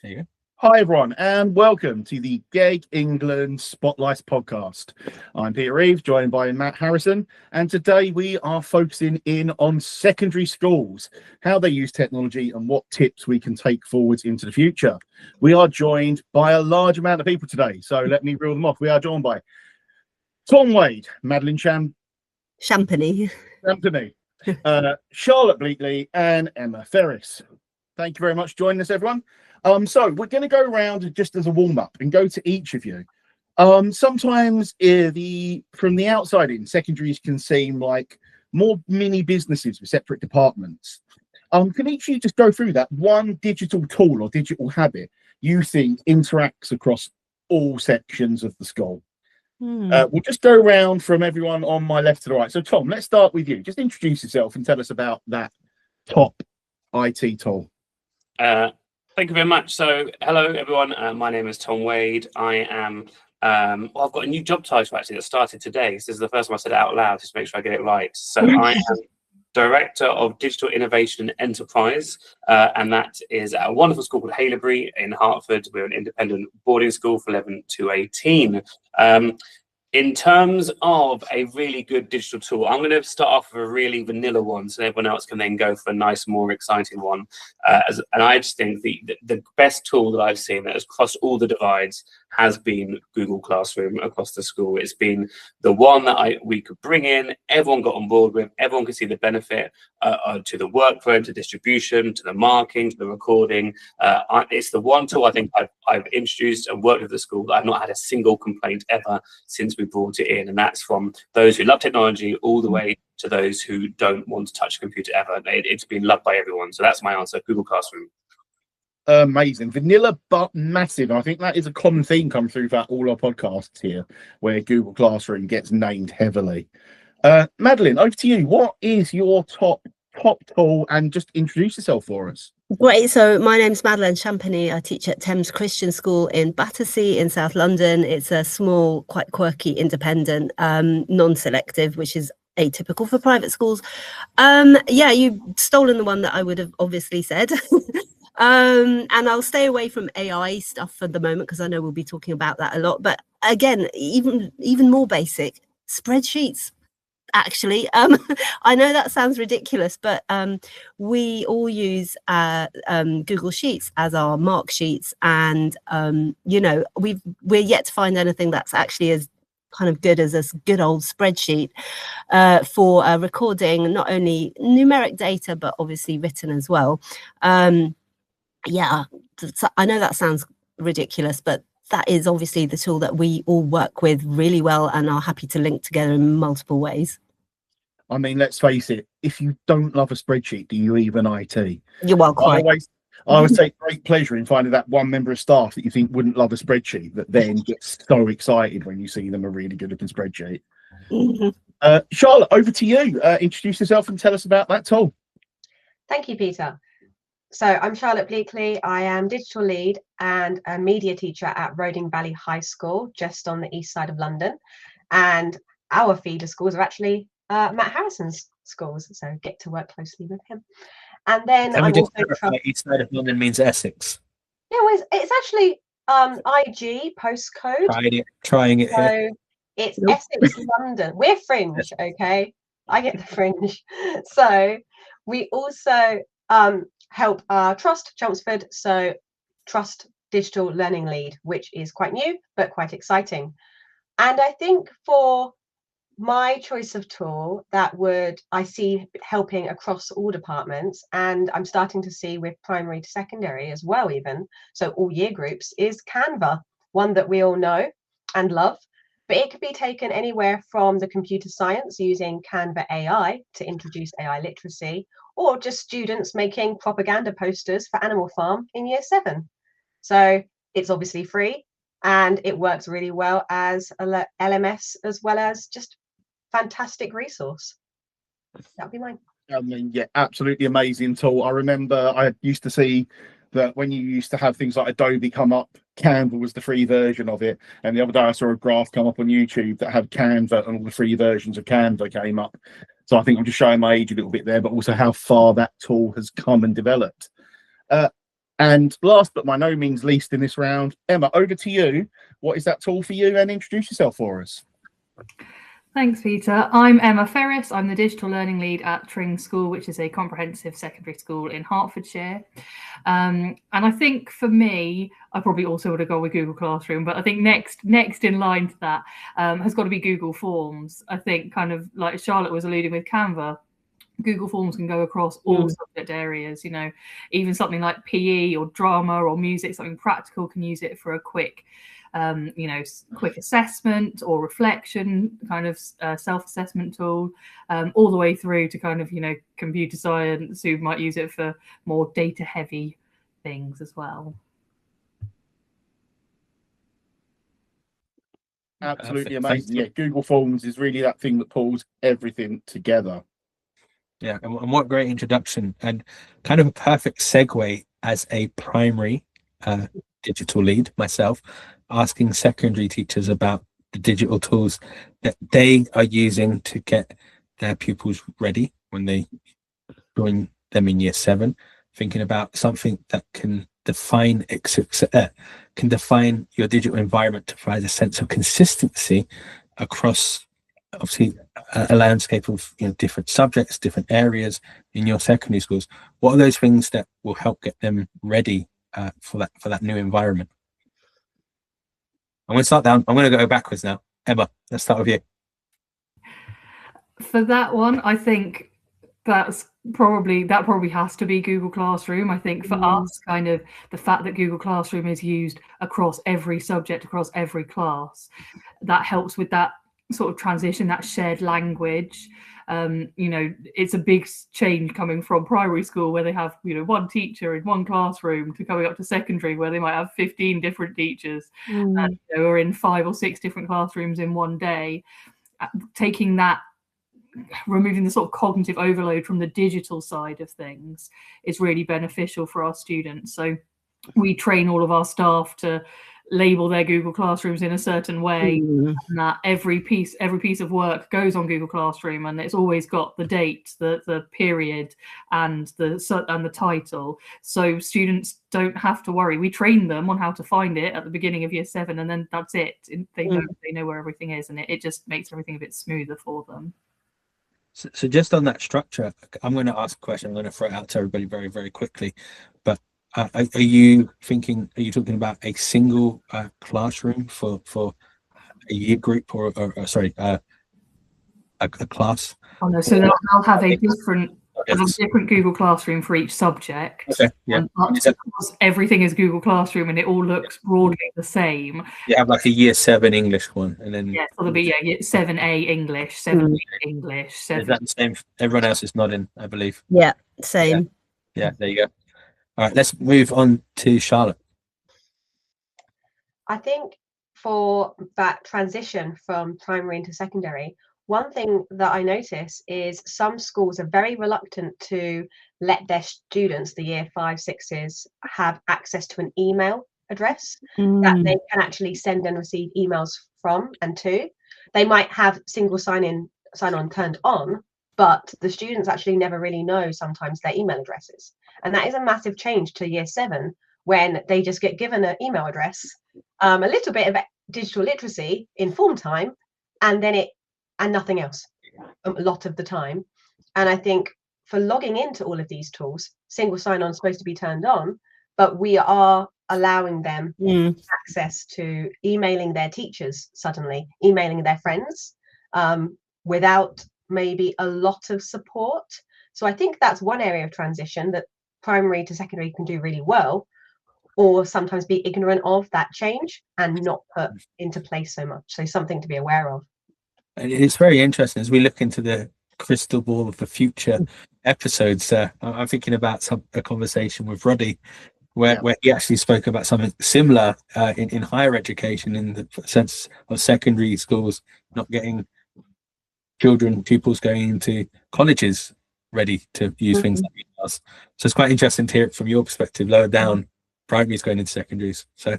There you go. Hi everyone, and welcome to the GEG England Spotlight podcast. I'm Peter Reeves, joined by Matt Harrison, and today we are focusing in on secondary schools, how they use technology and what tips we can take forwards into the future. We are joined by a large amount of people today, so let me reel them off. We are joined by Tom Wade, Madeline Champagnie, Charlotte Bleakley, and Emma Ferris. Thank you very much for joining us, everyone. So we're going to go around just as a warm-up and go to each of you. Sometimes from the outside in, secondaries can seem like more mini businesses with separate departments. Can each of you just go through that one digital tool or digital habit you think interacts across all sections of the school? We'll just go around from everyone on my left to the right. So Tom, let's start with you. Just introduce yourself and tell us about that top IT tool. Thank you very much. So, hello everyone. My name is Tom Wade. I am. I've got a new job title actually that started today. So this is the first time I said it out loud, just to make sure I get it right. So I am Director of Digital Innovation and Enterprise, and that is at a wonderful school called Haileybury in Hertford. We're an independent boarding school for 11 to 18. In terms of a really good digital tool, I'm going to start off with a really vanilla one so everyone else can then go for a nice, more exciting one. And I just think the best tool that I've seen that has crossed all the divides has been Google Classroom across the school. It's been the one that we could bring in, everyone got on board with, everyone could see the benefit to the workflow, to distribution, to the marking, to the recording. It's the one tool I think I've introduced and worked with the school that I've not had a single complaint ever since we brought it in. And that's from those who love technology all the way to those who don't want to touch a computer ever. It's been loved by everyone. So that's my answer, Google Classroom. Amazing, vanilla but massive. I think that is a common theme come through throughout all our podcasts here, where Google Classroom gets named heavily. Madeline, over to you. What is your top tool, and just introduce yourself for us? Great. So my name's Madeline Champagnie. I teach at Thames Christian School in Battersea in South London. It's a small, quite quirky, independent, non-selective, which is atypical for private schools. Yeah, you've stolen the one that I would have obviously said. And I'll stay away from AI stuff for the moment because I know we'll be talking about that a lot. But again, even more basic, spreadsheets. Actually, I know that sounds ridiculous, but we all use Google Sheets as our mark sheets, and you know, we're yet to find anything that's actually as kind of good as a good old spreadsheet for recording not only numeric data but obviously written as well. Yeah, I know that sounds ridiculous, but that is obviously the tool that we all work with really well and are happy to link together in multiple ways. I mean, let's face it, if you don't love a spreadsheet, do you even IT? You're welcome. I always take great pleasure in finding that one member of staff that you think wouldn't love a spreadsheet, that then gets so excited when you see them a really good looking spreadsheet. Charlotte, over to you. Introduce yourself and tell us about that tool. Thank you, Peter. So I'm Charlotte Bleakley. I am digital lead and a media teacher at Roding Valley High School, just on the east side of London. And our feeder schools are actually Matt Harrison's schools, so get to work closely with him. And then I'm also east side of London means Essex. Yeah, well, it's actually IG postcode. Trying it so here. It's Essex, London. We're fringe, okay? I get the fringe. So we also help Trust Chelmsford, so Trust Digital Learning Lead, which is quite new but quite exciting. And I think for my choice of tool that I see helping across all departments, and I'm starting to see with primary to secondary as well, even so all year groups, is Canva, one that we all know and love. But it could be taken anywhere from the computer science using Canva AI to introduce AI literacy, or just students making propaganda posters for Animal Farm in year 7. So it's obviously free and it works really well as a LMS as well as just fantastic resource. That'd be mine. I mean, yeah, absolutely amazing tool. I remember I used to see that when you used to have things like Adobe come up, Canva was the free version of it. And the other day I saw a graph come up on YouTube that had Canva, and all the free versions of Canva came up. So I think I'm just showing my age a little bit there, but also how far that tool has come and developed. And last but by no means least in this round, Emma, over to you. What is that tool for you? And introduce yourself for us. Thanks, Peter. I'm Emma Ferris. I'm the Digital Learning Lead at Tring School, which is a comprehensive secondary school in Hertfordshire. And I think for me, I probably also would have gone with Google Classroom, but I think next in line to that has got to be Google Forms. I think kind of like Charlotte was alluding with Canva, Google Forms can go across all subject areas, you know, even something like PE or drama or music, something practical can use it for a quick quick assessment or reflection, kind of self-assessment tool, all the way through to kind of, you know, computer science who might use it for more data heavy things as well. Absolutely amazing. Yeah, Google Forms is really that thing that pulls everything together. Yeah, and what great introduction, and kind of a perfect segue as a primary digital lead myself, asking secondary teachers about the digital tools that they are using to get their pupils ready when they join them in year 7, thinking about something that can define your digital environment to provide a sense of consistency across obviously a landscape of, you know, different subjects, different areas in your secondary schools. What are those things that will help get them ready for that new environment? I'm going to start down. I'm going to go backwards now. Emma, let's start with you. For that one, I think that probably has to be Google Classroom. I think for us, kind of the fact that Google Classroom is used across every subject, across every class, that helps with that sort of transition, that shared language. You know, it's a big change coming from primary school where they have, you know, one teacher in one classroom to coming up to secondary where they might have 15 different teachers and, you know, or in 5 or 6 different classrooms in one day. Taking that, removing the sort of cognitive overload from the digital side of things is really beneficial for our students. So we train all of our staff to label their Google Classrooms in a certain way, and that every piece of work goes on Google Classroom, and it's always got the date, the period, and the title, so students don't have to worry. We train them on how to find it at the beginning of year 7, and then that's it. They know where everything is, and it just makes everything a bit smoother for them. So just on that structure, I'm going to ask a question. I'm going to throw it out to everybody very, very quickly. But are you talking about a single classroom for a year group or sorry, a class? Oh no, so they'll have a different Google Classroom for each subject. Okay, yeah. Because everything is Google Classroom and it all looks broadly the same. You have like a year 7 English one, and then so there'll be 7A English, 7B English. 7. Is that the same? Everyone else is nodding, I believe. Yeah, same. Yeah, there you go. All right, let's move on to Charlotte. I think for that transition from primary into secondary, one thing that I notice is some schools are very reluctant to let their students, the year 5, 6s, have access to an email address that they can actually send and receive emails from and to. They might have single sign-on turned on, but the students actually never really know sometimes their email addresses. And that is a massive change to year 7 when they just get given an email address, a little bit of digital literacy in form time, and nothing else a lot of the time. And I think for logging into all of these tools, single sign-on is supposed to be turned on, but we are allowing them access to emailing their teachers suddenly, emailing their friends, without maybe a lot of support. So I think that's one area of transition that primary to secondary can do really well, or sometimes be ignorant of that change and not put into place so much. So something to be aware of. And it's very interesting as we look into the crystal ball of the future episodes. I'm thinking about a conversation with Roddy where he actually spoke about something similar in higher education, in the sense of secondary schools not getting pupils going into colleges ready to use things like emails. So it's quite interesting to hear it from your perspective, lower down, primaries going into secondaries. So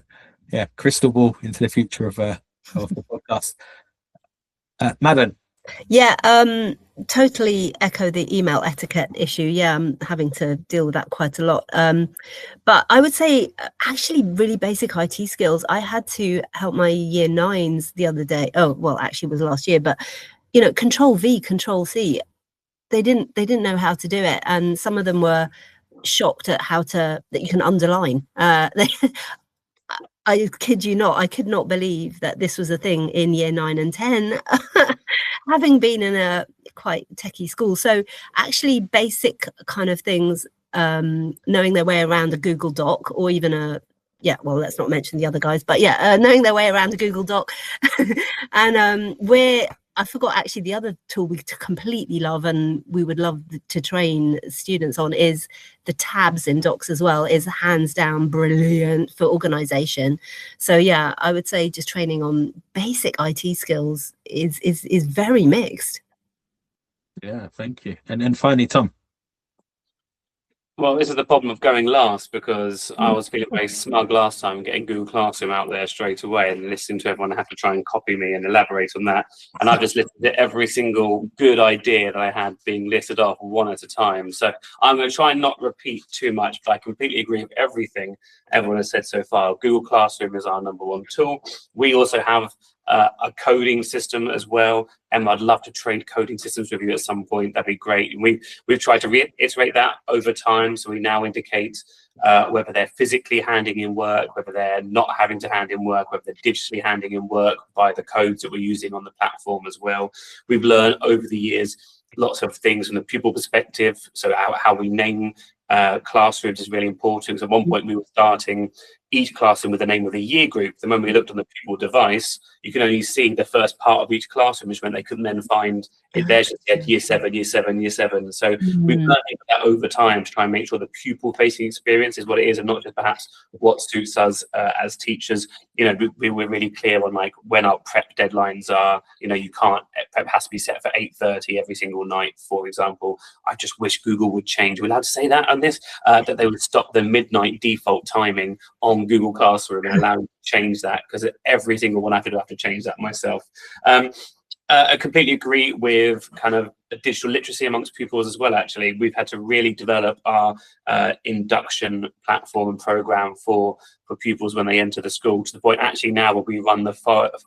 yeah, crystal ball into the future of the podcast. Madeline. Yeah, totally echo the email etiquette issue. Yeah, I'm having to deal with that quite a lot. But I would say actually really basic IT skills. I had to help my year 9s the other day. Oh, well, actually it was last year, but you know, Control V, Control C. They didn't know how to do it, and some of them were shocked at that you can underline. I kid you not, I could not believe that this was a thing in year 9 and 10, having been in a quite techie school. So actually basic kind of things, knowing their way around a Google Doc, or even well, let's not mention the other guys, but knowing their way around a Google Doc. And I forgot actually the other tool we completely love, and we would love to train students on, is the tabs in Docs as well. Is hands down brilliant for organization. So yeah, I would say just training on basic IT skills is very mixed. Yeah, thank you. And then finally, Tom. Well, this is the problem of going last, because I was feeling very smug last time getting Google Classroom out there straight away and listening to everyone have to try and copy me and elaborate on that. And I've just listened to every single good idea that I had being listed off one at a time. So I'm going to try and not repeat too much, but I completely agree with everything everyone has said so far. Google Classroom is our #1 tool. We also have a coding system as well, and I'd love to trade coding systems with you at some point. That'd be great. And we've tried to reiterate that over time, so we now indicate whether they're physically handing in work, whether they're not having to hand in work, whether they're digitally handing in work by the codes that we're using on the platform as well. We've learned over the years lots of things from the pupil perspective, so how we name classrooms is really important. So at one point we were starting each classroom with the name of the year group. The moment we looked on the pupil device, you can only see the first part of each classroom, which meant they couldn't then find it. There's just said year 7, year 7, year 7. So we've learned that over time to try and make sure the pupil facing experience is what it is, and not just perhaps what suits us as teachers. You know, we're really clear on like when our prep deadlines are. You know, prep has to be set for 8:30 every single night, for example. I just wish Google would change. We're allowed to say that on this, that they would stop the midnight default timing on Google Classroom and allow me to change that, because every single one I have to change that myself. I completely agree with kind of digital literacy amongst pupils as well. Actually, we've had to really develop our induction platform and program for pupils when they enter the school, to the point actually now where we run the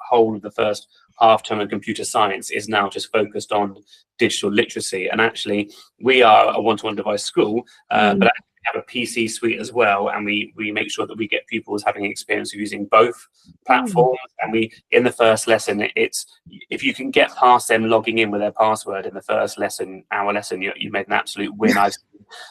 whole of the first half term of computer science is now just focused on digital literacy. And actually we are a one-to-one device school, but actually we have a PC suite as well, and we make sure that we get pupils having experience of using both platforms. And we, in the first lesson, it's if you can get past them logging in with their password in the first lesson, our lesson, you made an absolute win.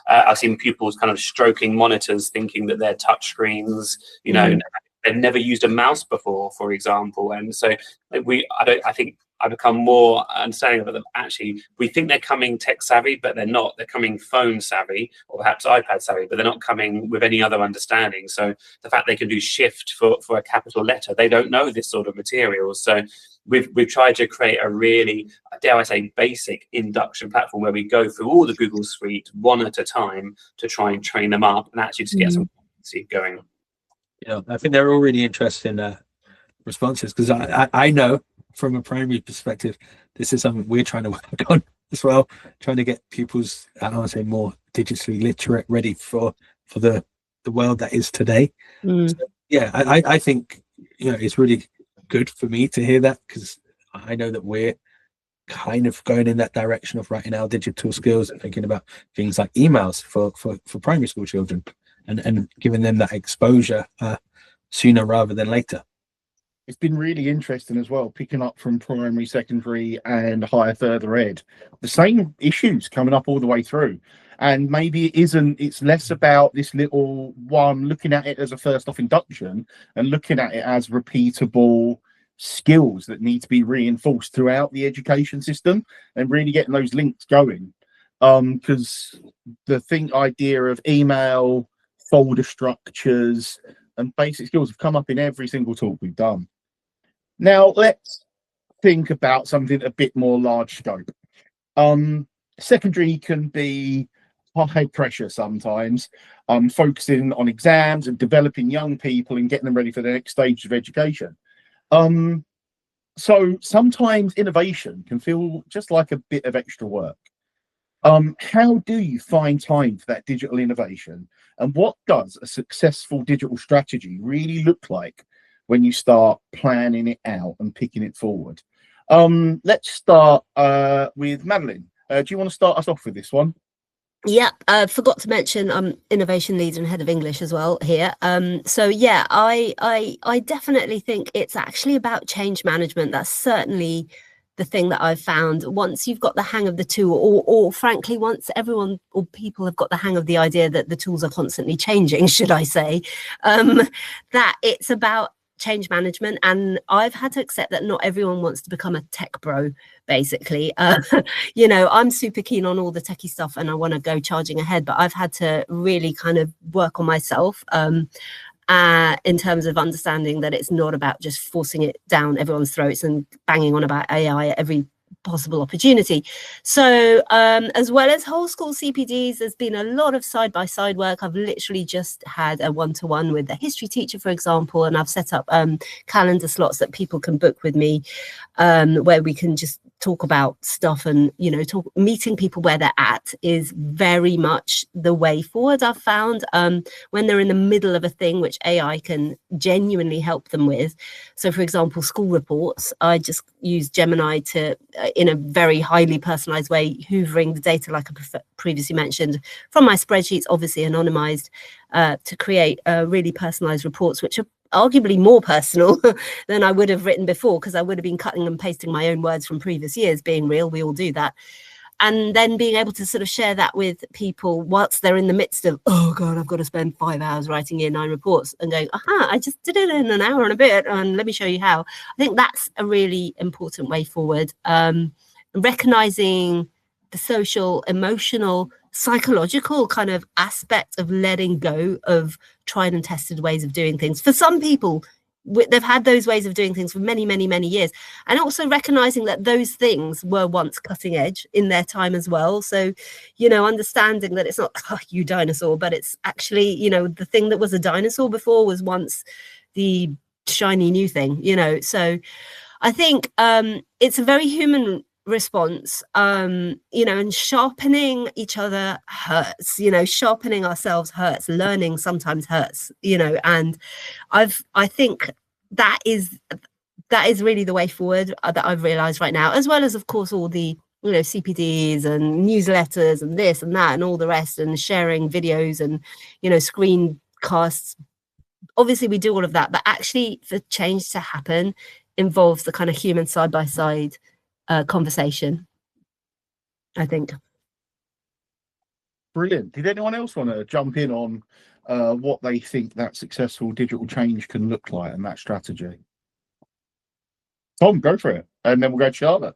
I've seen pupils kind of stroking monitors, thinking that they're touch screens, you know, they've never used a mouse before, for example. And so I think I become more understanding of them. Actually, we think they're coming tech savvy, but they're not. They're coming phone savvy, or perhaps iPad savvy, but they're not coming with any other understanding. So the fact they can do shift for a capital letter, they don't know this sort of material. So we've tried to create a really, dare I say, basic induction platform where we go through all the Google Suite one at a time to try and train them up and actually just get some competency going. Yeah, I think they're all really interesting responses, because I know from a primary perspective, this is something we're trying to work on as well, trying to get pupils, I want to say, more digitally literate, ready for the world that is today. So, yeah, I think, you know, it's really good for me to hear that, because I know that we're kind of going in that direction of writing our digital skills and thinking about things like emails for primary school children, and giving them that exposure sooner rather than later. It's been really interesting as well, picking up from primary, secondary and higher further ed, the same issues coming up all the way through. And maybe it's less about this little one, looking at it as a first off induction and looking at it as repeatable skills that need to be reinforced throughout the education system, and really getting those links going. Because the idea of email, folder structures and basic skills have come up in every single talk we've done. Now let's think about something a bit more large scope. Secondary can be high pressure sometimes, focusing on exams and developing young people and getting them ready for the next stage of education. So sometimes innovation can feel just like a bit of extra work. How do you find time for that digital innovation? And what does a successful digital strategy really look like when you start planning it out and picking it forward? Let's start with Madeline. Do you want to start us off with this one? Yeah, forgot to mention I'm innovation leader and head of English as well here. So yeah, I definitely think it's actually about change management. That's certainly the thing that I've found. Once you've got the hang of the tool, or frankly, once everyone or people have got the hang of the idea that the tools are constantly changing, should I say, that it's about change management. And I've had to accept that not everyone wants to become a tech bro, basically. You know, I'm super keen on all the techie stuff and I want to go charging ahead, but I've had to really kind of work on myself in terms of understanding that it's not about just forcing it down everyone's throats and banging on about AI at every possible opportunity. So as well as whole school CPDs, there's been a lot of side-by-side work. I've literally just had a one-to-one with a history teacher, for example, and I've set up calendar slots that people can book with me, where we can just talk about stuff. And, you know, meeting people where they're at is very much the way forward, I've found, when they're in the middle of a thing which AI can genuinely help them with. So for example, school reports, I just use Gemini to in a very highly personalized way, hoovering the data, like I previously mentioned, from my spreadsheets, obviously anonymized, to create really personalized reports, which are arguably more personal than I would have written before, because I would have been cutting and pasting my own words from previous years. Being real, we all do that. And then being able to sort of share that with people whilst they're in the midst of, oh God, I've got to spend 5 hours writing year 9 reports, and going, aha, I just did it in an hour and a bit, and let me show you how. I think that's a really important way forward. Recognizing the social, emotional, psychological kind of aspect of letting go of tried and tested ways of doing things. For some people, they've had those ways of doing things for many, many, many years. And also recognizing that those things were once cutting edge in their time as well. So, you know, understanding that it's not, oh, you dinosaur, but it's actually, you know, the thing that was a dinosaur before was once the shiny new thing, you know. So I think it's a very human response, you know, and sharpening each other hurts, you know, sharpening ourselves hurts, learning sometimes hurts, you know, and I think that is really the way forward that I've realized right now, as well as, of course, all the, you know, CPDs and newsletters and this and that and all the rest, and sharing videos and, you know, screencasts. Obviously we do all of that, but actually for change to happen involves the kind of human side-by-side conversation, I think. Brilliant. Did anyone else want to jump in on what they think that successful digital change can look like and that strategy? Tom, go for it, and then we'll go to Charlotte.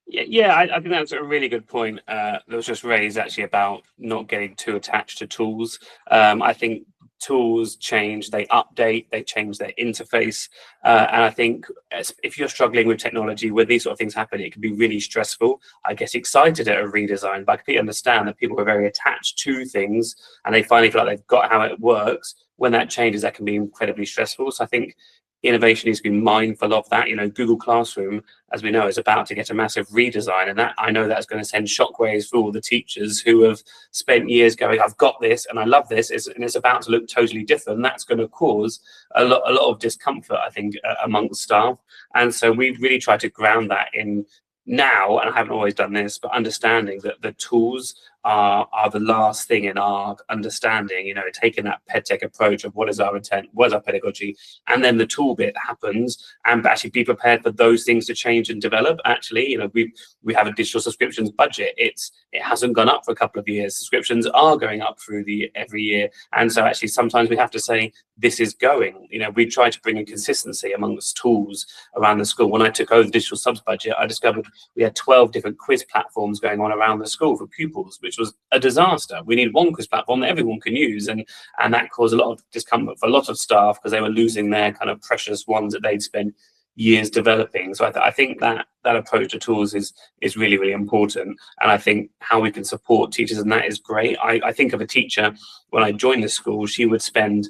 Yeah, I think that's a really good point that was just raised, actually, about not getting too attached to tools. I think tools change, they update, they change their interface, and I think if you're struggling with technology, when these sort of things happen, it can be really stressful. I get excited at a redesign, but I completely understand that people are very attached to things and they finally feel like they've got how it works. When that changes, that can be incredibly stressful. So I think innovation needs to be mindful of that. You know, Google Classroom, as we know, is about to get a massive redesign, and that, I know, that's going to send shockwaves for all the teachers who have spent years going, I've got this and I love this, and it's about to look totally different. That's going to cause a lot of discomfort, I think, amongst staff. And so we really try to ground that in now, and I haven't always done this, but understanding that the tools are the last thing in our understanding, you know, taking that pedtech approach of what is our intent, what is our pedagogy, and then the tool bit happens, and actually be prepared for those things to change and develop. Actually, you know, we have a digital subscriptions budget. It hasn't gone up for a couple of years. Subscriptions are going up through every year, and so actually sometimes we have to say this is going. You know, we try to bring in consistency amongst tools around the school. When I took over the digital subs budget, I discovered we had 12 different quiz platforms going on around the school for pupils, which was a disaster. We need one quiz platform that everyone can use, and that caused a lot of discomfort for a lot of staff because they were losing their kind of precious ones that they'd spent years developing. So I think that that approach to tools is really, really important. And I think how we can support teachers and that is great. I think of a teacher when I joined the school, she would spend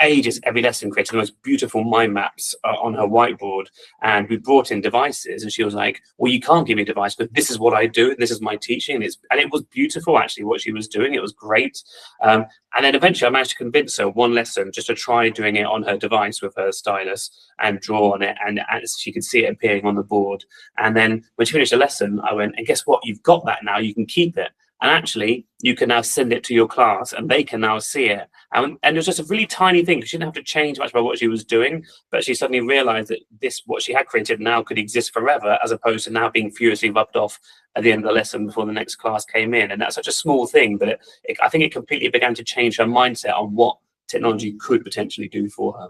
ages every lesson creating the most beautiful mind maps on her whiteboard. And we brought in devices, and she was like, well, you can't give me a device, but this is what I do, and this is my teaching. And it was beautiful, actually, what she was doing. It was great. And then eventually I managed to convince her one lesson just to try doing it on her device with her stylus and draw on it, and she could see it appearing on the board. And then when she finished the lesson, I went, and guess what? You've got that now. You can keep it. And actually, you can now send it to your class, and they can now see it. And it was just a really tiny thing. She didn't have to change much about what she was doing, but she suddenly realized that what she had created now could exist forever, as opposed to now being furiously rubbed off at the end of the lesson before the next class came in. And that's such a small thing, but I think it completely began to change her mindset on what technology could potentially do for her.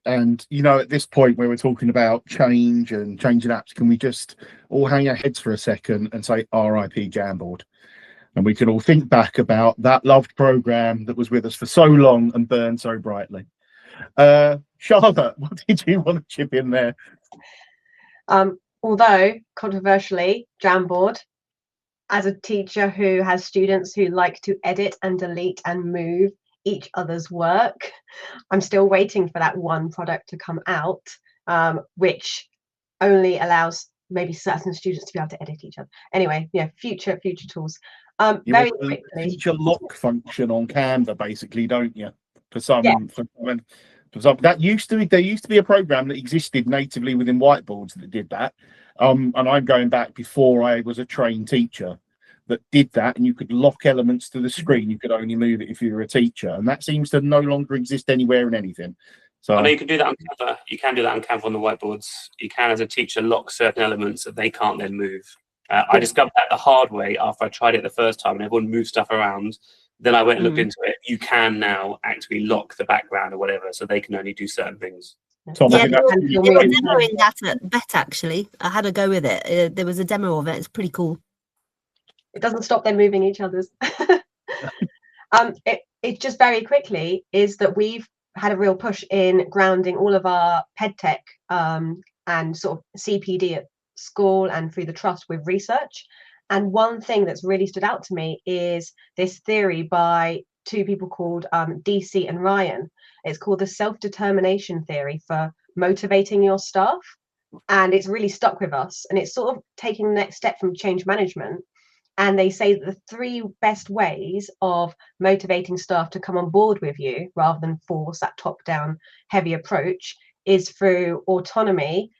And, you know, at this point where we're talking about change and changing apps, can we just all hang our heads for a second and say RIP Jamboard? And we can all think back about that loved program that was with us for so long and burned so brightly. Charlotte, what did you want to chip in there? Although controversially, Jamboard, as a teacher who has students who like to edit and delete and move each other's work, I'm still waiting for that one product to come out, which only allows maybe certain students to be able to edit each other. Anyway, yeah, future tools. Very quickly, feature lock function on Canva, basically, don't you? For some, yeah. for some, there used to be a program that existed natively within whiteboards that did that. And I'm going back before I was a trained teacher that did that, and you could lock elements to the screen. You could only move it if you were a teacher, and that seems to no longer exist anywhere in anything. So I know you can do that on Canva. You can do that on Canva on the whiteboards. You can, as a teacher, lock certain elements that they can't then move. I discovered that the hard way after I tried it the first time, and everyone moved stuff around. Then I went and looked into it. You can now actually lock the background or whatever, so they can only do certain things. Tom, Yeah, they were demoing that at BET, actually. I had a go with it. There was a demo of it. It's pretty cool. It doesn't stop them moving each other's. It just very quickly is that we've had a real push in grounding all of our PedTech and sort of CPD at school and through the trust with research. And one thing that's really stood out to me is this theory by two people called DC and Ryan. It's called the self-determination theory for motivating your staff. And it's really stuck with us. And it's sort of taking the next step from change management. And they say that the 3 best ways of motivating staff to come on board with you rather than force that top-down heavy approach is through autonomy,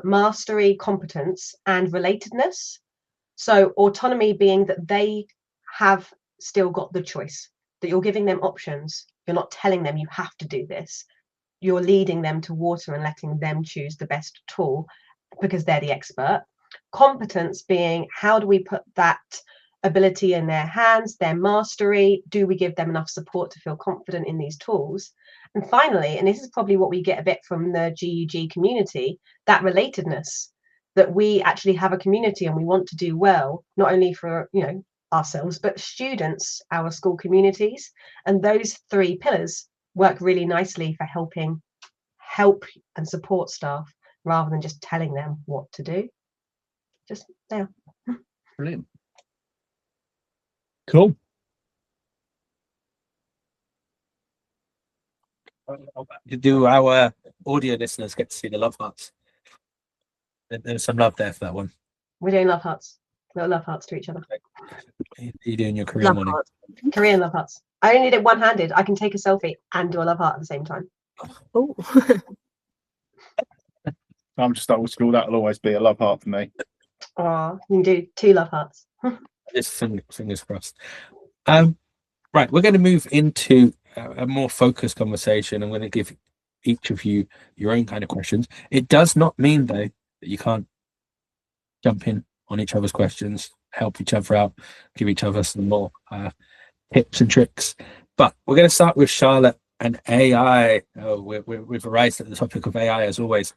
mastery, competence, and relatedness. So autonomy being that they have still got the choice, that you're giving them options. You're not telling them you have to do this. You're leading them to water and letting them choose the best tool because they're the expert. Competence being, how do we put that ability in their hands, their mastery? Do we give them enough support to feel confident in these tools? And finally, and this is probably what we get a bit from the GEG community, that relatedness, that we actually have a community and we want to do well, not only for, you know, ourselves, but students, our school communities. And those 3 pillars work really nicely for help and support staff rather than just telling them what to do. Just there. Brilliant. Cool. Do our audio listeners get to see the love hearts? There's some love there for that one. We're doing love hearts. Little love hearts to each other. You're doing your Korean morning. Korean love hearts. I only did it one-handed. I can take a selfie and do a love heart at the same time. Oh. I'm just old school. That'll always be a love heart for me. Oh, you can do 2 love hearts. Just fingers crossed. Right, we're going to move into a more focused conversation. I'm going to give each of you your own kind of questions. It does not mean, though, that you can't jump in on each other's questions, help each other out, give each other some more tips and tricks. But we're going to start with Charlotte and AI. We've arrived at the topic of AI as always.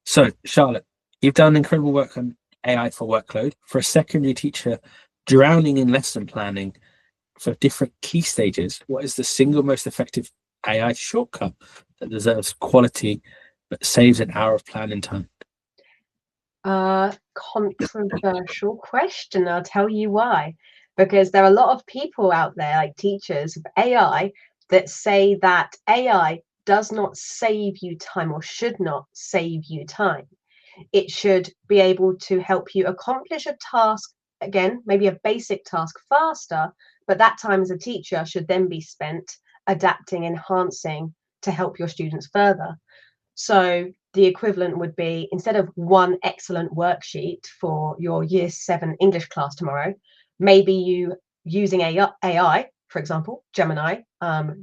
So, Charlotte, you've done incredible work on AI for workload. For a secondary teacher, drowning in lesson planning for different key stages, what is the single most effective AI shortcut that deserves quality but saves an hour of planning time? Controversial question. I'll tell you why. Because there are a lot of people out there, like teachers of AI, that say that AI does not save you time or should not save you time. It should be able to help you accomplish a task, again, maybe a basic task faster, but that time as a teacher should then be spent adapting, enhancing to help your students further. So the equivalent would be, instead of one excellent worksheet for your Year 7 English class tomorrow, maybe you using AI, for example, Gemini,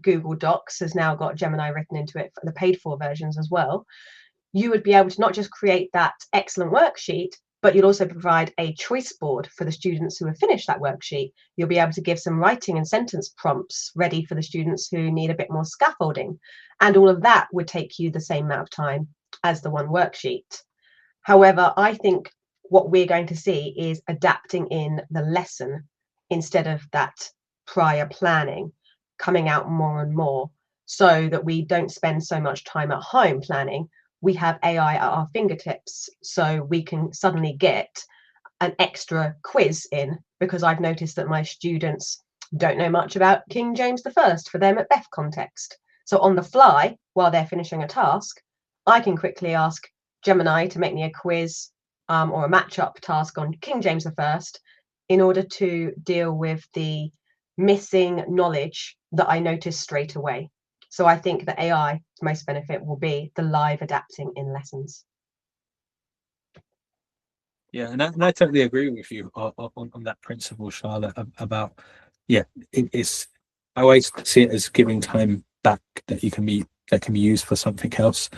Google Docs has now got Gemini written into it for the paid for versions as well. You would be able to not just create that excellent worksheet, but you'll also provide a choice board for the students who have finished that worksheet. You'll be able to give some writing and sentence prompts ready for the students who need a bit more scaffolding. And all of that would take you the same amount of time as the one worksheet. However, I think what we're going to see is adapting in the lesson instead of that prior planning coming out more and more, so that we don't spend so much time at home planning. We have AI at our fingertips, so we can suddenly get an extra quiz in, because I've noticed that my students don't know much about King James I for their Macbeth context. So on the fly, while they're finishing a task, I can quickly ask Gemini to make me a quiz or a match-up task on King James I in order to deal with the missing knowledge that I noticed straight away. So I think that AI's most benefit will be the live adapting in lessons. Yeah, and I totally agree with you on that principle, Charlotte, about, yeah, it's, I always see it as giving time back that can be used for something else.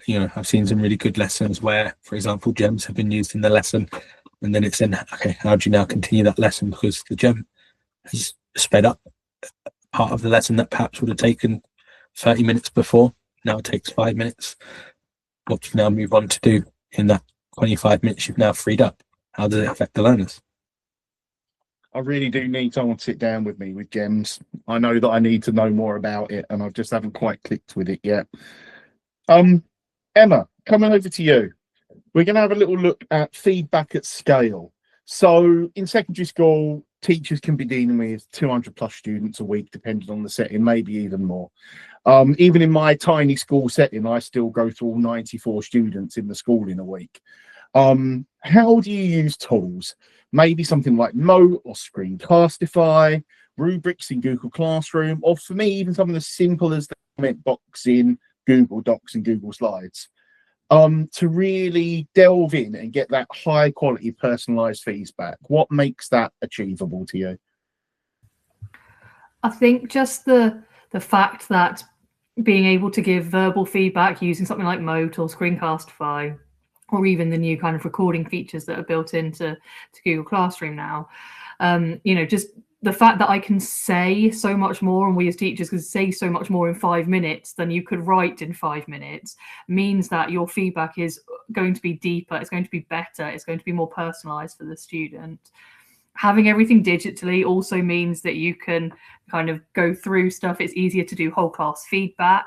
You know, I've seen some really good lessons where, for example, gems have been used in the lesson, and then it's then, okay, how do you now continue that lesson, because the gem has sped up part of the lesson that perhaps would have taken 30 minutes before. Now it takes 5 minutes. What do you now move on to do in that 25 minutes you've now freed up? How does it affect the learners? I really do need someone to sit down with me with gems. I know that I need to know more about it, and I just haven't quite clicked with it yet. Emma, coming over to you. We're going to have a little look at feedback at scale. So in secondary school, teachers can be dealing with 200 plus students a week, depending on the setting, maybe even more. Even in my tiny school setting, I still go through all 94 students in the school in a week. How do you use tools? Maybe something like Mote or Screencastify, rubrics in Google Classroom, or for me, even something as simple as the comment box in Google Docs and Google Slides, to really delve in and get that high quality personalized feedback. What makes that achievable to you? I think just the fact that being able to give verbal feedback using something like Mote or Screencastify, or even the new kind of recording features that are built into Google Classroom now, you know, just the fact that I can say so much more, and we as teachers can say so much more in 5 minutes than you could write in 5 minutes, means that your feedback is going to be deeper, it's going to be better, it's going to be more personalized for the student. Having everything digitally also means that you can kind of go through stuff. It's easier to do whole class feedback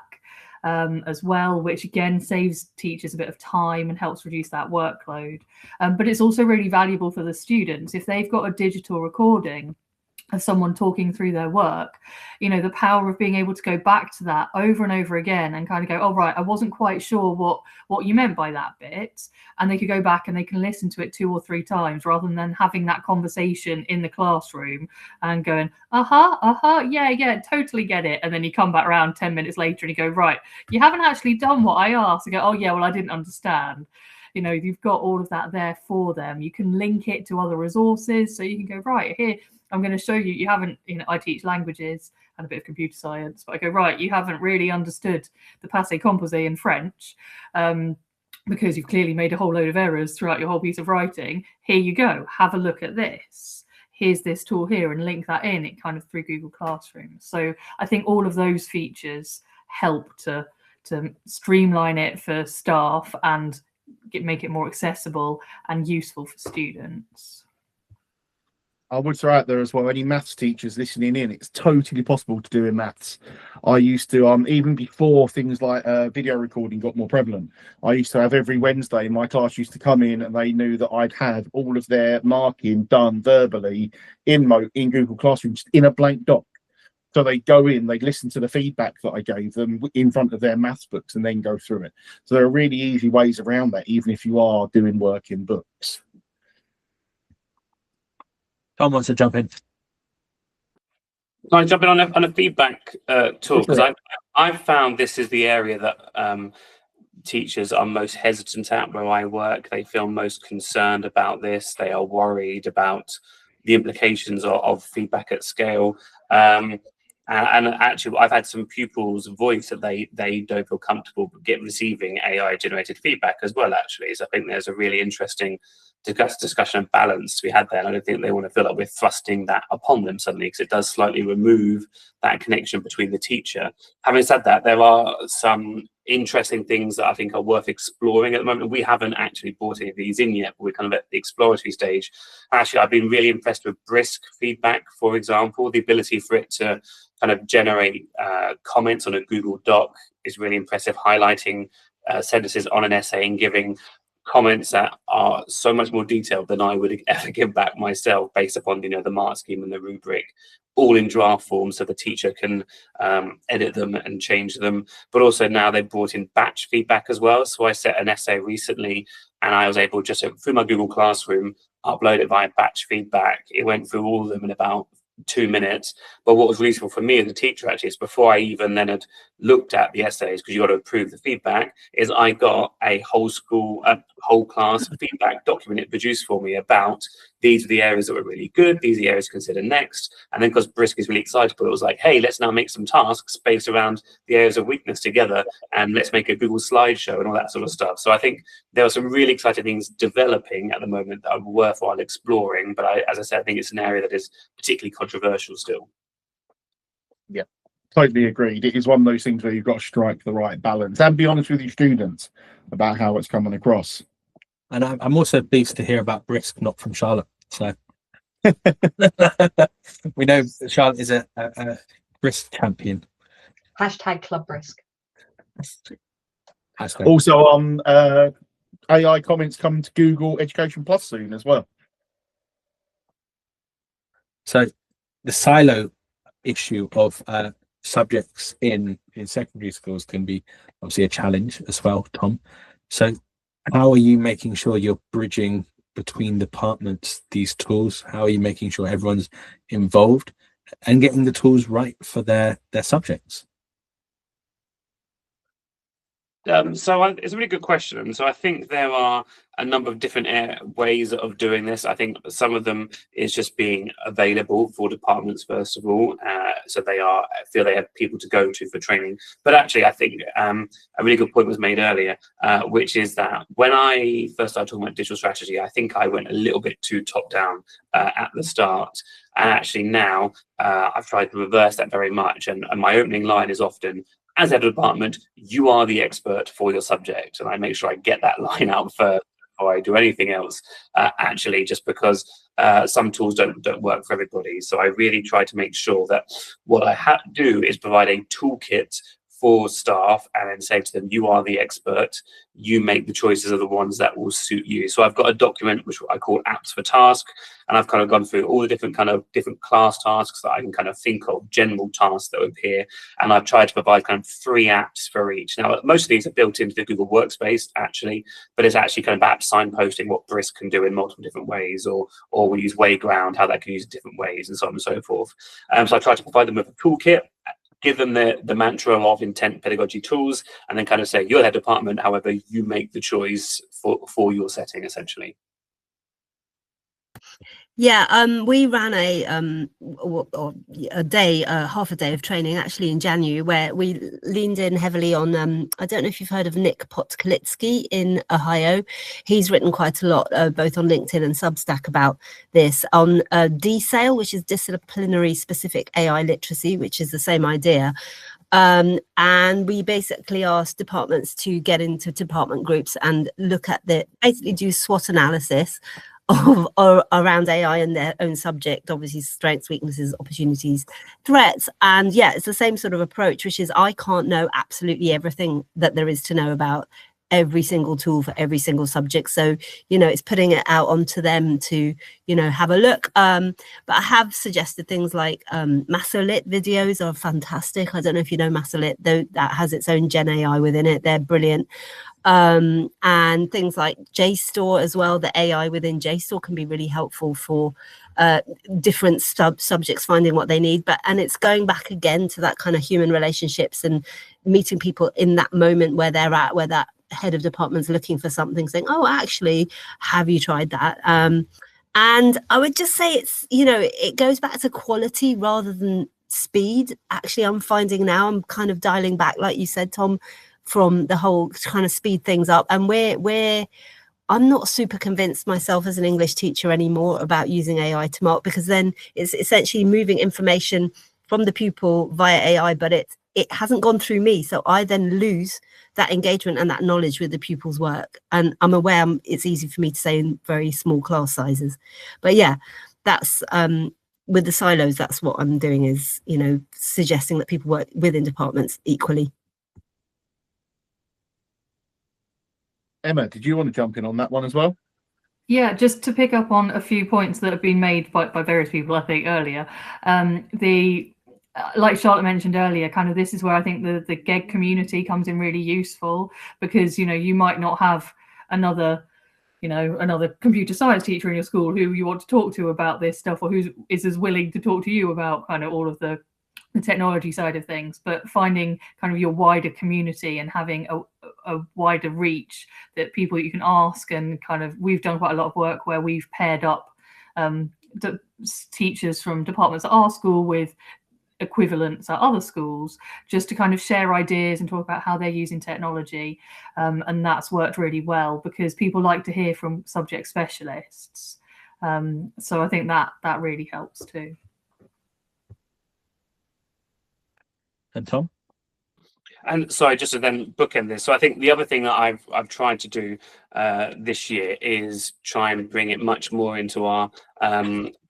as well, which again saves teachers a bit of time and helps reduce that workload. But it's also really valuable for the students. If they've got a digital recording of someone talking through their work, you know, the power of being able to go back to that over and over again and kind of go, oh right, I wasn't quite sure what you meant by that bit, and they could go back and they can listen to it 2 or 3 times rather than having that conversation in the classroom and going yeah, totally get it, and then you come back around 10 minutes later and you go, right, you haven't actually done what I asked. And go, oh yeah, well I didn't understand. You know, you've got all of that there for them. You can link it to other resources, so you can go, right, here I'm going to show you, you haven't, you know, I teach languages and a bit of computer science, but I go, right, you haven't really understood the passé composé in French because you've clearly made a whole load of errors throughout your whole piece of writing. Here you go, have a look at this. Here's this tool here, and link that in it kind of through Google Classroom. So I think all of those features help to streamline it for staff and make it more accessible and useful for students. I would throw out there as well, any maths teachers listening in, it's totally possible to do in maths. I used to, even before things like video recording got more prevalent, I used to have every Wednesday, my class used to come in and they knew that I'd have all of their marking done verbally in Google Classroom, just in a blank doc. So they'd go in, they'd listen to the feedback that I gave them in front of their maths books and then go through it. So there are really easy ways around that, even if you are doing work in books. Tom wants to jump in. Can I jump in on a feedback talk? Because I've found this is the area that teachers are most hesitant at where I work. They feel most concerned about this. They are worried about the implications of feedback at scale. And actually, I've had some pupils voice that they don't feel comfortable receiving AI-generated feedback as well, actually. So I think there's a really interesting discussion and balance to be had there. And I don't think they want to feel like we're thrusting that upon them suddenly, because it does slightly remove that connection between the teacher. Having said that, there are some interesting things that I think are worth exploring at the moment. We haven't actually brought any of these in yet, but we're kind of at the exploratory stage. Actually, I've been really impressed with brisk feedback, for example. The ability for it to kind of generate comments on a Google Doc is really impressive, highlighting sentences on an essay and giving comments that are so much more detailed than I would ever give back myself, based upon the mark scheme and the rubric, all in draft form, so the teacher can edit them and change them. But also now they've brought in batch feedback as well. So I set an essay recently and I was able, just through my Google Classroom, upload it via batch feedback. It went through all of them in about 2 minutes. But what was useful for me as a teacher, actually, is before I even then had looked at the essays, because you got to approve the feedback, is I got a whole class feedback document produced for me about these are the areas that were really good, these are the areas to consider next. And then because Brisk is really excited, but it was like, hey, let's now make some tasks based around the areas of weakness together, and let's make a Google slideshow and all that sort of stuff. So I think there are some really exciting things developing at the moment that are worthwhile exploring. But as I said, I think it's an area that is particularly controversial still. Yeah, totally agreed. It is one of those things where you've got to strike the right balance and be honest with your students about how it's coming across. And I'm also pleased to hear about Brisk, not from Charlotte. So we know Charlotte is a Brisk champion. Hashtag Club Brisk. Also, AI comments coming to Google Education Plus soon as well. So the silo issue of subjects in secondary schools can be obviously a challenge as well, Tom. So how are you making sure you're bridging between departments these tools? How are you making sure everyone's involved and getting the tools right for their subjects? So it's a really good question. So I think there are a number of different ways of doing this. I think some of them is just being available for departments, first of all, so they feel they have people to go to for training. But actually, I think a really good point was made earlier, which is that when I first started talking about digital strategy, I think I went a little bit too top down at the start. And actually now I've tried to reverse that very much. And my opening line is often, as head of department, you are the expert for your subject. And I make sure I get that line out first before I do anything else, actually, just because some tools don't work for everybody. So I really try to make sure that what I do is provide a toolkit for staff and then say to them, you are the expert, you make the choices of the ones that will suit you. So I've got a document which I call apps for task, and I've kind of gone through all the different class tasks that I can kind of think of, general tasks that appear, and I've tried to provide kind of 3 apps for each. Now, most of these are built into the Google Workspace, actually, but it's actually kind of app signposting what Brisk can do in multiple different ways, or we use Wayground, how that can use different ways, and so on and so forth. So I try to provide them with a toolkit, give them the mantra of intent pedagogy tools, and then kind of say, you're their department, however, you make the choice for your setting, essentially. Yeah, we ran half a day of training actually in January, where we leaned in heavily on, I don't know if you've heard of Nick Potklitsky in Ohio. He's written quite a lot, both on LinkedIn and Substack about this, on DSAIL, which is disciplinary specific AI literacy, which is the same idea. And we basically asked departments to get into department groups and look at basically do SWOT analysis around AI and their own subject, obviously strengths, weaknesses, opportunities, threats. And yeah, it's the same sort of approach, which is I can't know absolutely everything that there is to know about every single tool for every single subject. So, you know, it's putting it out onto them to, you know, have a look. But I have suggested things like Masolit videos are fantastic. I don't know if you know Masolit, though, that has its own Gen AI within it. They're brilliant. And things like JSTOR as well. The AI within JSTOR can be really helpful for different subjects finding what they need. And it's going back again to that kind of human relationships and meeting people in that moment where they're at, where that head of department's looking for something, saying, oh, actually, have you tried that? And I would just say it's, you know, it goes back to quality rather than speed. Actually, I'm finding now I'm kind of dialing back, like you said, Tom, from the whole kind of speed things up. And I'm not super convinced myself as an English teacher anymore about using AI to mark, because then it's essentially moving information from the pupil via AI, but it hasn't gone through me. So I then lose that engagement and that knowledge with the pupil's work. And I'm aware it's easy for me to say in very small class sizes. But yeah, that's with the silos, that's what I'm doing, is, you know, suggesting that people work within departments equally. Emma, did you want to jump in on that one as well? Yeah, just to pick up on a few points that have been made by various people, I think, earlier. Like Charlotte mentioned earlier, kind of this is where I think the GEG community comes in really useful, because, you know, you might not have another computer science teacher in your school who you want to talk to about this stuff, or who is as willing to talk to you about kind of all of the technology side of things. But finding kind of your wider community and having a wider reach, that people you can ask, and kind of, we've done quite a lot of work where we've paired up teachers from departments at our school with equivalents at other schools, just to kind of share ideas and talk about how they're using technology. And that's worked really well, because people like to hear from subject specialists. So I think that really helps too. And Tom? And sorry, just to then bookend this. So I think the other thing that I've tried to do this year is try and bring it much more into our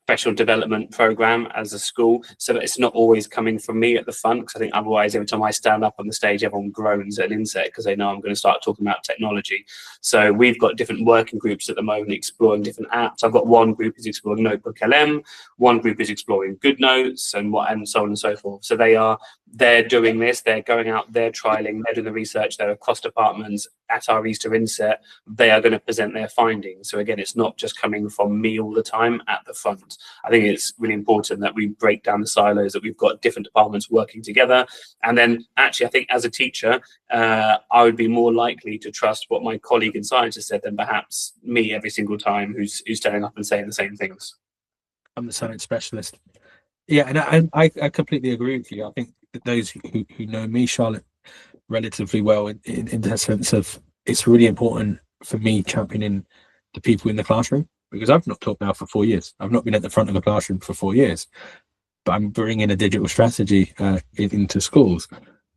professional development program as a school, so that it's not always coming from me at the front, because I think otherwise every time I stand up on the stage, everyone groans at an inset because they know I'm going to start talking about technology. So we've got different working groups at the moment exploring different apps. I've got one group is exploring Notebook LM, one group is exploring GoodNotes, and so on and so forth. So they're doing this, they're going out, they're trialing, they're doing the research, they're across departments. At our Easter inset, they are going to present their findings. So again, it's not just coming from me all the time at the front. I think it's really important that we break down the silos, that we've got different departments working together. And then actually, I think as a teacher, I would be more likely to trust what my colleague in science has said than perhaps me every single time who's turning up and saying the same things. I'm the science specialist. Yeah, and I completely agree with you. I think that those who know me, Charlotte, relatively well in the sense of, it's really important for me championing the people in the classroom, because I've not taught now for 4 years. I've not been at the front of the classroom for 4 years, but I'm bringing a digital strategy into schools.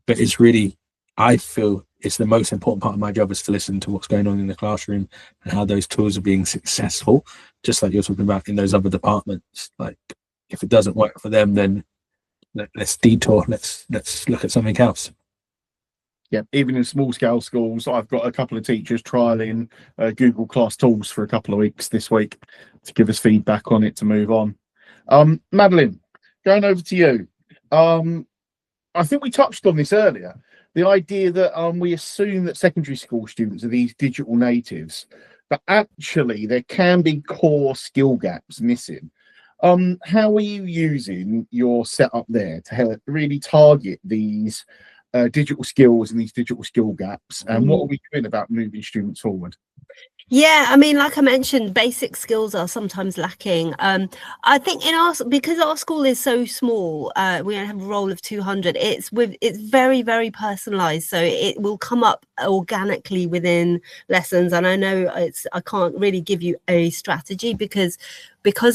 But it's really, I feel it's the most important part of my job is to listen to what's going on in the classroom and how those tools are being successful, just like you're talking about in those other departments. Like, if it doesn't work for them, then let's detour, let's look at something else. Yeah, even in small scale schools, I've got a couple of teachers trialing Google Class tools for a couple of weeks this week to give us feedback on it to move on. Madeline, going over to you. I think we touched on this earlier, the idea that we assume that secondary school students are these digital natives, but actually there can be core skill gaps missing. How are you using your setup there to help really target these digital skills and these digital skill gaps, and what are we doing about moving students forward? Yeah, I mean, like I mentioned, basic skills are sometimes lacking. I think because our school is so small, we only have a roll of 200. It's very, very personalised, so it will come up organically within lessons. And I know I can't really give you a strategy because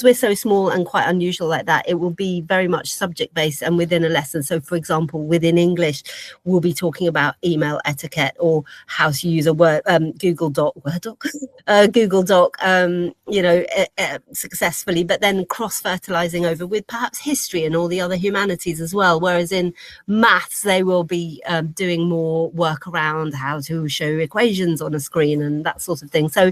we're so small and quite unusual like that. It will be very much subject based and within a lesson. So, for example, within English, we'll be talking about email etiquette or how to use a Google Doc, Word doc. Google Doc, successfully, but then cross-fertilizing over with perhaps history and all the other humanities as well. Whereas in maths, they will be doing more work around how to show equations on a screen and that sort of thing. So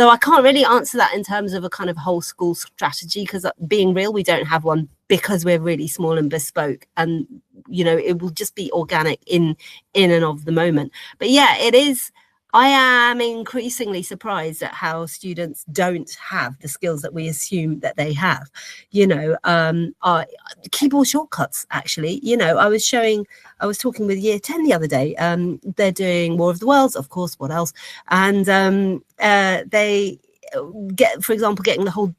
I can't really answer that in terms of a kind of whole school strategy, because being real, we don't have one, because we're really small and bespoke, and it will just be organic in and of the moment. But yeah, it is. I am increasingly surprised at how students don't have the skills that we assume that they have. Keyboard shortcuts, actually. I was talking with Year 10 the other day. They're doing War of the Worlds, of course, what else? And they get, for example, getting the whole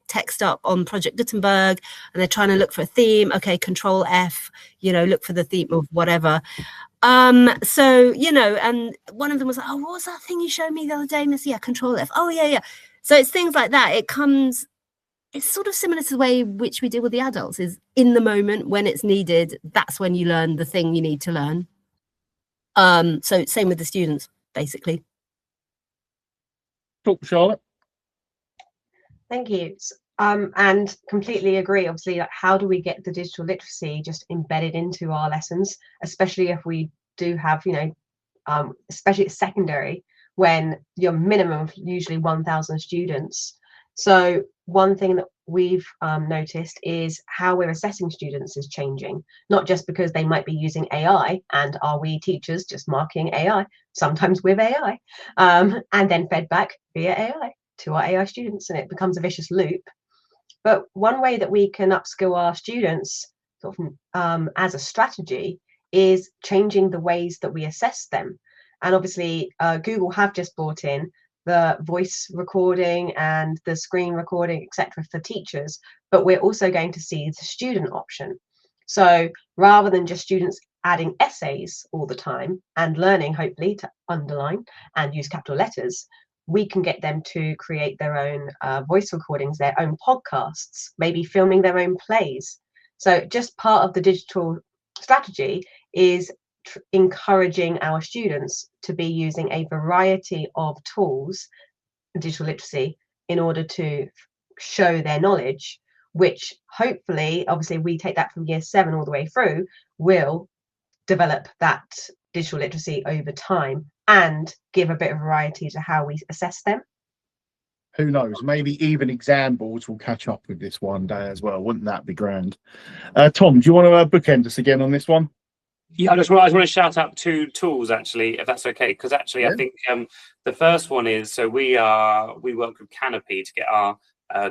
text up on Project Gutenberg, and they're trying to look for a theme. Okay, Control F, look for the theme of whatever. So, and one of them was like, oh, what was that thing you showed me the other day, Miss? Yeah, Control F. Oh, yeah. So it's things like that. It's sort of similar to the way which we deal with the adults, is in the moment when it's needed, that's when you learn the thing you need to learn. So same with the students, basically. Talk, Charlotte. Thank you. And completely agree. Obviously, like, how do we get the digital literacy just embedded into our lessons, especially if we do have, especially at secondary, when your minimum of usually 1,000 students. So one thing that we've noticed is how we're assessing students is changing, not just because they might be using AI, and are we teachers just marking AI, sometimes with AI, and then fed back via AI to our AI students, and it becomes a vicious loop. But one way that we can upskill our students sort of, as a strategy is changing the ways that we assess them. And obviously, Google have just brought in the voice recording and the screen recording, etc., for teachers, but we're also going to see the student option. So rather than just students adding essays all the time and learning, hopefully, to underline and use capital letters, we can get them to create their own voice recordings, their own podcasts, maybe filming their own plays. So just part of the digital strategy is encouraging our students to be using a variety of tools, digital literacy, in order to show their knowledge, which hopefully, obviously, we take that from Year 7 all the way through, will develop that digital literacy over time and give a bit of variety to how we assess them. Who knows? Maybe even exam boards will catch up with this one day as well. Wouldn't that be grand? Tom, do you want to bookend us again on this one? Yeah, I just want to shout out 2 tools, actually, if that's okay, because actually, yeah. I think the first one is, so we work with Canopy to get our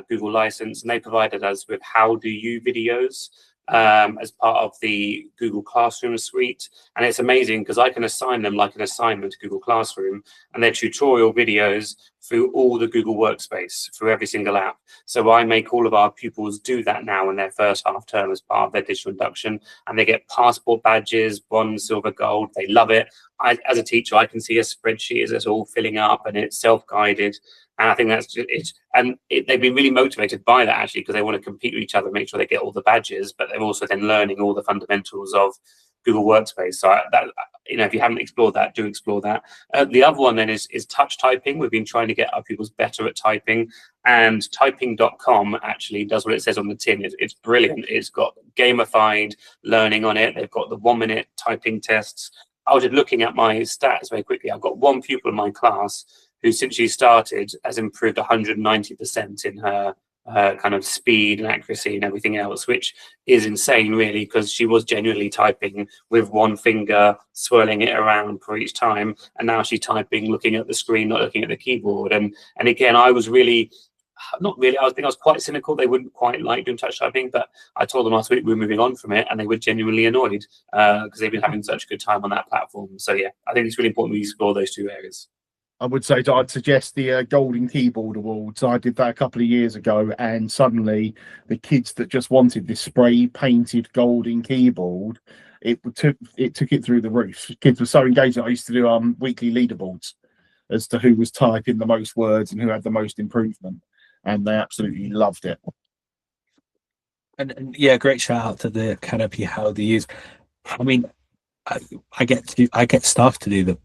Google license, and they provided us with How Do You videos as part of the Google Classroom suite. And it's amazing because I can assign them like an assignment to Google Classroom, and they're tutorial videos through all the Google Workspace, through every single app. So I make all of our pupils do that now in their first half term as part of their digital induction, and they get passport badges, bronze, silver, gold. They love it. As a teacher, I can see a spreadsheet as it's all filling up, and it's self-guided. And I think that's it. And they've been really motivated by that, actually, because they want to compete with each other, make sure they get all the badges, but they're also then learning all the fundamentals of Google Workspace. So that, if you haven't explored that, do explore that. The other one then is touch typing. We've been trying to get our pupils better at typing, and typing.com actually does what it says on the tin. It's brilliant. It's got gamified learning on it. They've got the 1-minute typing tests. I was just looking at my stats very quickly. I've got one pupil in my class who, since she started, has improved 190% in her kind of speed and accuracy and everything else, which is insane, really, because she was genuinely typing with one finger, swirling it around for each time, and now she's typing, looking at the screen, not looking at the keyboard. And again, I was really, not really, I think I was quite cynical. They wouldn't quite like doing touch typing, but I told them last week we're moving on from it, and they were genuinely annoyed because they've been having such a good time on that platform. So yeah, I think it's really important we explore those 2 areas. I would say I'd suggest the Golden Keyboard Awards. I did that a couple of years ago, and suddenly the kids that just wanted this spray painted golden keyboard, it took it through the roof. Kids were so engaged. I used to do weekly leaderboards as to who was typing the most words and who had the most improvement, and they absolutely loved it. And yeah, great shout out to the Canopy How Do You Use. I mean, I get staff to do them.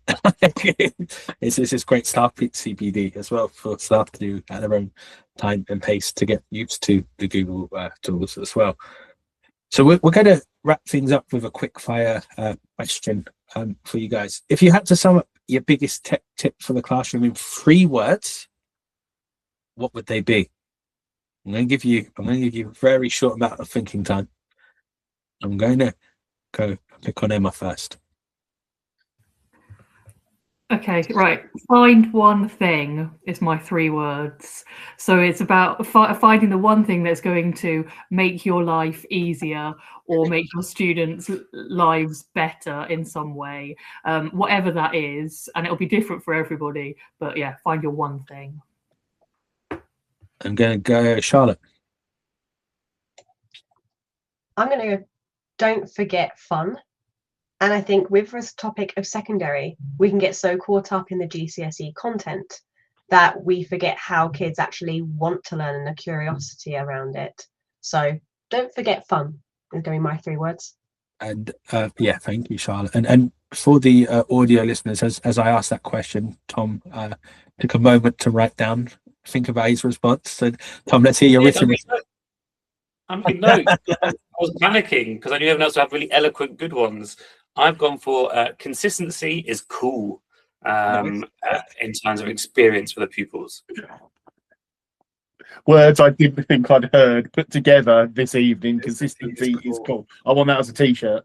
It's great staff CPD as well for staff to do at their own time and pace to get used to the Google tools as well. So we're going to wrap things up with a quick fire question for you guys. If you had to sum up your biggest tech tip for the classroom in 3 words, what would they be? I'm going to give you a very short amount of thinking time. I'm going to go pick on Emma first. Okay, right. Find one thing is my 3 words. So it's about finding the one thing that's going to make your life easier or make your students' lives better in some way, whatever that is. And it'll be different for everybody. But yeah, find your one thing. I'm going to go Charlotte. I'm going to go, don't forget fun. And I think with this topic of secondary, we can get so caught up in the GCSE content that we forget how kids actually want to learn and the curiosity around it. So don't forget fun is going to be my 3 words. And yeah, thank you, Charlotte. And for the audio listeners, as I asked that question, Tom took a moment to write down, think about his response. So Tom, let's hear your written response. I was panicking because I knew everyone else would have really eloquent good ones. I've gone for consistency is cool in terms of experience for the pupils. Words I didn't think I'd heard put together this evening. Consistency is cool. I want that as a T-shirt.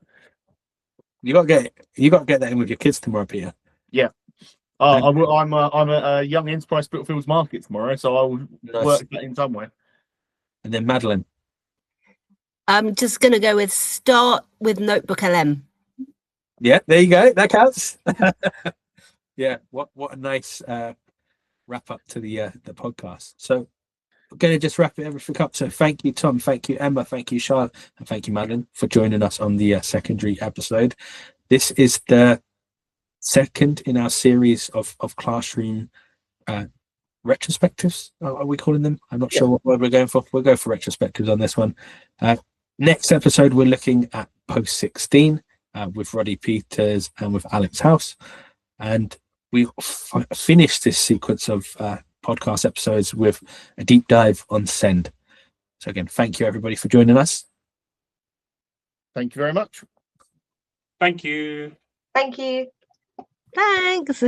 You got to get that in with your kids tomorrow, Peter. Yeah. I'm a Young Enterprise Spitalfields Market tomorrow, so I will work that in some way. And then Madeline. I'm just going to go with start with Notebook LM. Yeah, there you go. That counts. Yeah, what a nice wrap up to the podcast. So we're going to just wrap everything up. So thank you, Tom. Thank you, Emma. Thank you, Charlotte. And thank you, Madeline, for joining us on the secondary episode. This is the second in our series of classroom retrospectives. Are we calling them? I'm not sure what word we're going for. We'll go for retrospectives on this one. Next episode, we're looking at post 16 with Roddy Peters and with Alex House. And we finished this sequence of podcast episodes with a deep dive on Send. So again, thank you everybody for joining us. Thank you very much. Thank you. Thank you. Thanks.